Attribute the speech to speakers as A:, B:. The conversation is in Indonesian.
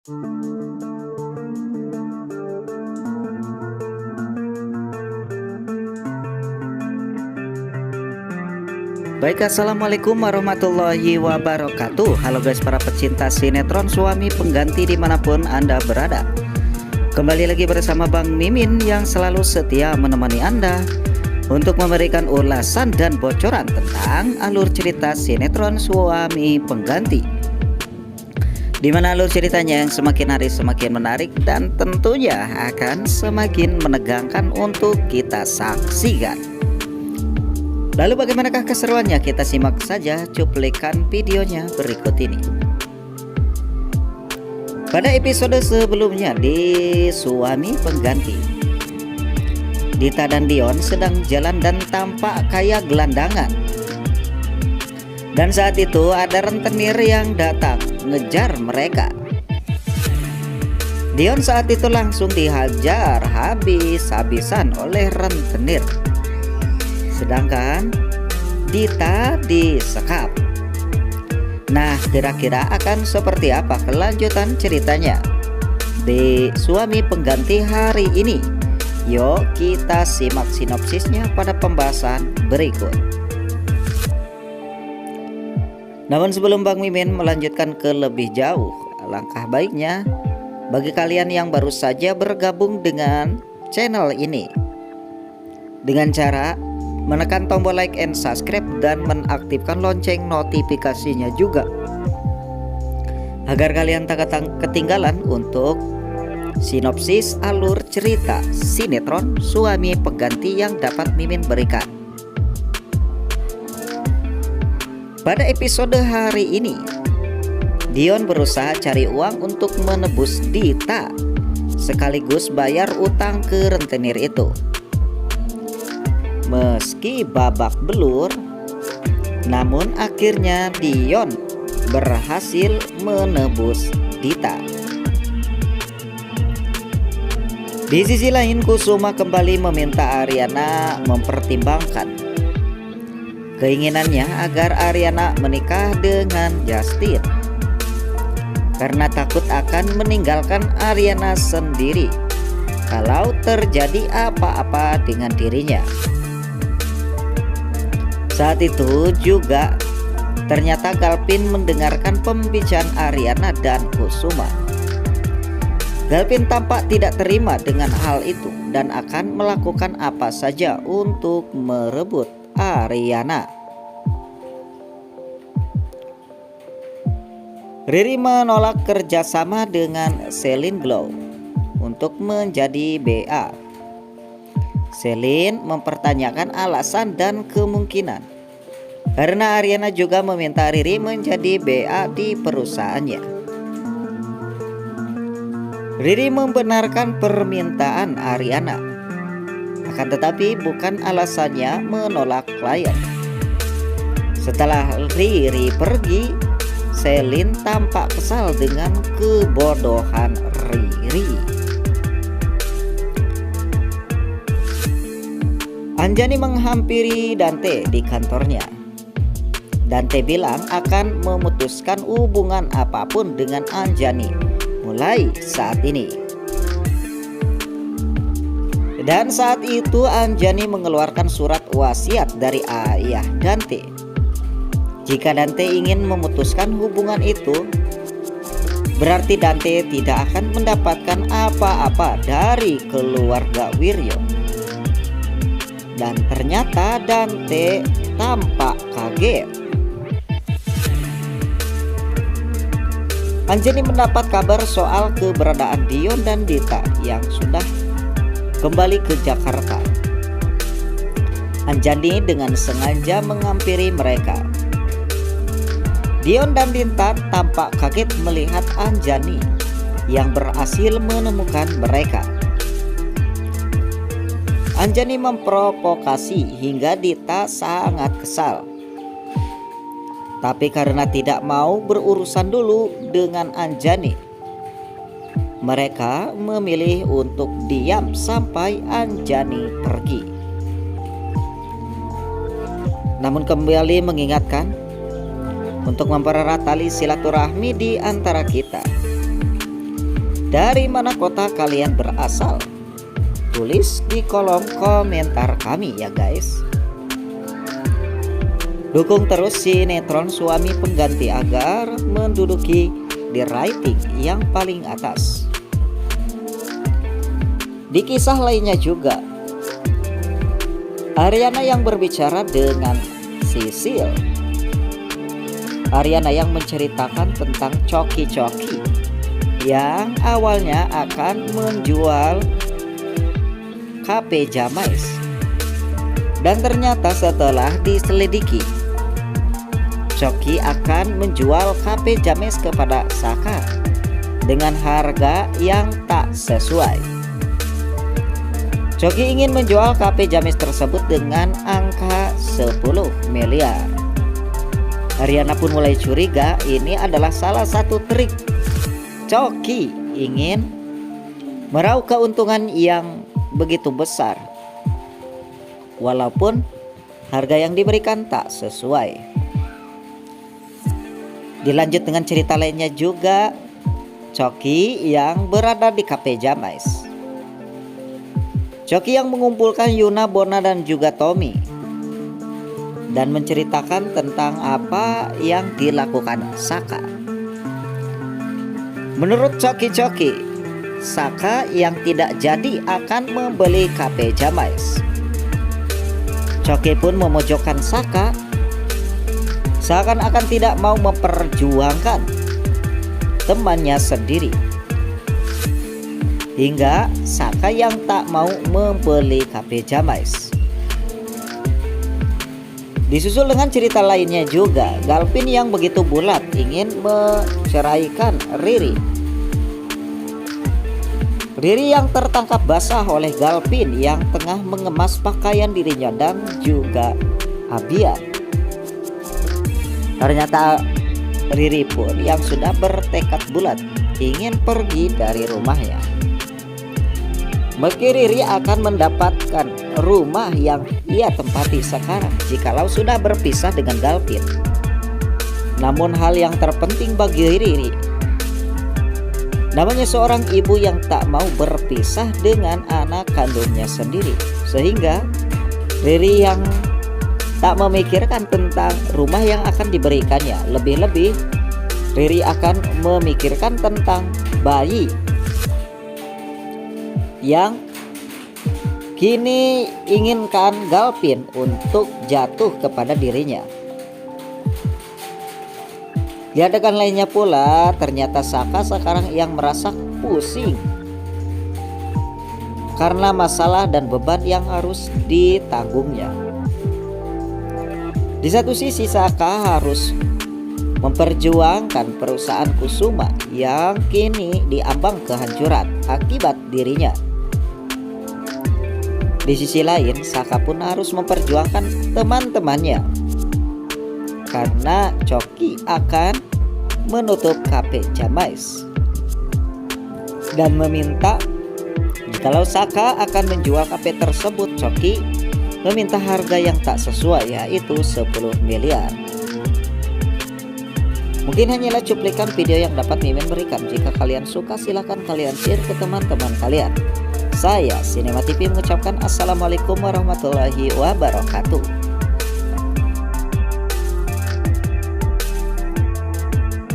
A: Baik, assalamualaikum warahmatullahi wabarakatuh. Halo guys, para pecinta sinetron Suami Pengganti dimanapun Anda berada. Kembali lagi bersama Bang Mimin yang selalu setia menemani Anda untuk memberikan ulasan dan bocoran tentang alur cerita sinetron Suami Pengganti, dimana alur ceritanya yang semakin hari semakin menarik dan tentunya akan semakin menegangkan untuk kita saksikan. Lalu bagaimanakah keseruannya? Kita simak saja cuplikan videonya berikut ini. Pada episode sebelumnya di Suami Pengganti, Dita dan Dion sedang jalan dan tampak kayak gelandangan. Dan saat itu ada rentenir yang datang ngejar mereka. Dion saat itu langsung dihajar habis-habisan oleh rentenir, sedangkan Dita disekap. Nah, kira-kira akan seperti apa kelanjutan ceritanya di Suami Pengganti hari ini? Yuk kita simak sinopsisnya pada pembahasan berikut. Namun sebelum Bang Mimin melanjutkan ke lebih jauh, alangkah baiknya bagi kalian yang baru saja bergabung dengan channel ini dengan cara menekan tombol like and subscribe dan mengaktifkan lonceng notifikasinya juga, agar kalian tak ketinggalan untuk sinopsis alur cerita sinetron Suami Pengganti yang dapat Mimin berikan. Pada episode hari ini, Dion berusaha cari uang untuk menebus Dita sekaligus bayar utang ke rentenir itu. Meski babak belur, namun akhirnya Dion berhasil menebus Dita. Di sisi lain, Kusuma kembali meminta Ariana mempertimbangkan keinginannya agar Ariana menikah dengan Justin, karena takut akan meninggalkan Ariana sendiri kalau terjadi apa-apa dengan dirinya. Saat itu juga ternyata Galpin mendengarkan pembicaraan Ariana dan Kusuma. Galpin tampak tidak terima dengan hal itu dan akan melakukan apa saja untuk merebut Ariana. Riri menolak kerjasama dengan Celine Glow untuk menjadi BA. Celine mempertanyakan alasan dan kemungkinan karena Ariana juga meminta Riri menjadi BA di perusahaannya. Riri membenarkan permintaan Ariana, akan tetapi bukan alasannya menolak klien. Setelah Riri pergi, Celine tampak kesal dengan kebodohan Riri. Anjani menghampiri Dante di kantornya. Dante bilang akan memutuskan hubungan apapun dengan Anjani mulai saat ini. Dan saat itu Anjani mengeluarkan surat wasiat dari ayah Dante. Jika Dante ingin memutuskan hubungan itu, berarti Dante tidak akan mendapatkan apa-apa dari keluarga Wiryo. Dan ternyata Dante tampak kaget. Anjani mendapat kabar soal keberadaan Dion dan Dita yang sudah kembali ke Jakarta. Anjani dengan sengaja menghampiri mereka. Dion dan Dita tampak kaget melihat Anjani yang berhasil menemukan mereka. Anjani memprovokasi hingga Dita sangat kesal. Tapi karena tidak mau berurusan dulu dengan Anjani, mereka memilih untuk diam sampai Anjani pergi. Namun kembali mengingatkan untuk mempererat tali silaturahmi di antara kita. Dari mana kota kalian berasal? Tulis di kolom komentar kami ya guys. Dukung terus sinetron Suami Pengganti agar menduduki di rating yang paling atas. Di kisah lainnya juga, Ariana yang berbicara dengan Sisil. Ariana yang menceritakan tentang coki-coki yang awalnya akan menjual KP Jamais, dan ternyata setelah diselidiki, Coki akan menjual KP Jamais kepada Saka dengan harga yang tak sesuai. Coki ingin menjual KP Jamais tersebut dengan angka 10 miliar. Ariana pun mulai curiga ini adalah salah satu trik Coki ingin meraup keuntungan yang begitu besar, walaupun harga yang diberikan tak sesuai. Dilanjut dengan cerita lainnya juga, Coki yang berada di KP Jamais. Coki yang mengumpulkan Yuna, Bona dan juga Tommy dan menceritakan tentang apa yang dilakukan Saka. Menurut Coki-Coki, Saka yang tidak jadi akan membeli KP Jamais. Coki pun memojokkan Saka, seakan-akan tidak mau memperjuangkan temannya sendiri, hingga Saka yang tak mau membeli KP Jamais. Disusul dengan cerita lainnya juga, Galvin yang begitu bulat ingin menceraikan Riri. Riri yang tertangkap basah oleh Galvin yang tengah mengemas pakaian dirinya dan juga Abian. Ternyata Riri pun yang sudah bertekad bulat ingin pergi dari rumahnya. Meski Riri akan mendapatkan rumah yang ia tempati sekarang jikalau sudah berpisah dengan Galvin. Namun hal yang terpenting bagi Riri, namanya seorang ibu yang tak mau berpisah dengan anak kandungnya sendiri, sehingga Riri yang tak memikirkan tentang rumah yang akan diberikannya. Lebih-lebih Riri akan memikirkan tentang bayi yang kini inginkan Galvin untuk jatuh kepada dirinya. Di adegan lainnya pula, ternyata Saka sekarang yang merasa pusing karena masalah dan beban yang harus ditanggungnya. Di satu sisi Saka harus memperjuangkan perusahaan Kusuma yang kini diambang kehancuran akibat dirinya. Di sisi lain, Saka pun harus memperjuangkan teman-temannya karena Coki akan menutup KP Jamais dan meminta jikalau Saka akan menjual KP tersebut, Coki meminta harga yang tak sesuai, yaitu 10 miliar. Mungkin hanyalah cuplikan video yang dapat Mimin berikan. Jika kalian suka, silahkan kalian share ke teman-teman kalian. Saya Sinema TV mengucapkan assalamualaikum warahmatullahi wabarakatuh.